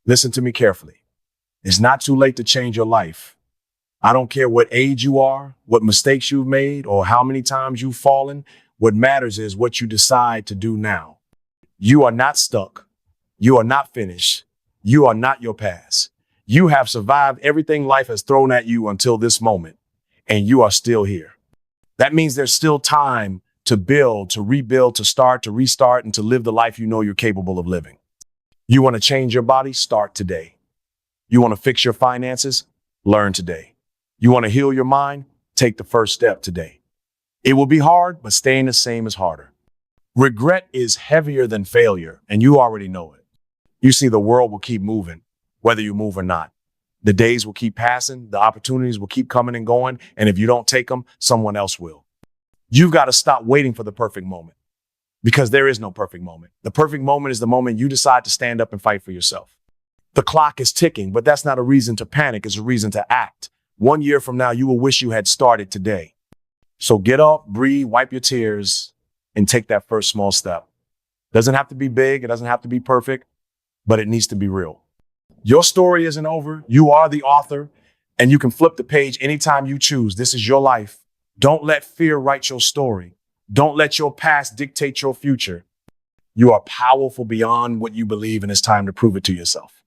Listen to me carefully. It's not too late to change your life. I don't care what age you are, what mistakes you've made, or how many times you've fallen. What matters is what you decide to do now. You are not stuck. You are not finished. You are not your past. You have survived everything life has thrown at you until this moment, and you are still here. That means there's still time to build, to rebuild, to start, to restart, and to live the life you know you're capable of living. You want to change your body? Start today. You want to fix your finances? Learn today. You want to heal your mind? Take the first step today. It will be hard, but staying the same is harder. Regret is heavier than failure, and you already know it. You see, the world will keep moving, whether you move or not. The days will keep passing, the opportunities will keep coming and going, and if you don't take them, someone else will. You've got to stop waiting for the perfect moment, because there is no perfect moment. The perfect moment is the moment you decide to stand up and fight for yourself. The clock is ticking, but that's not a reason to panic. It's a reason to act. 1 year from now, you will wish you had started today. So get up, breathe, wipe your tears, and take that first small step. Doesn't have to be big. It doesn't have to be perfect, but it needs to be real. Your story isn't over. You are the author, and you can flip the page anytime you choose. This is your life. Don't let fear write your story. Don't let your past dictate your future. You are powerful beyond what you believe, and it's time to prove it to yourself.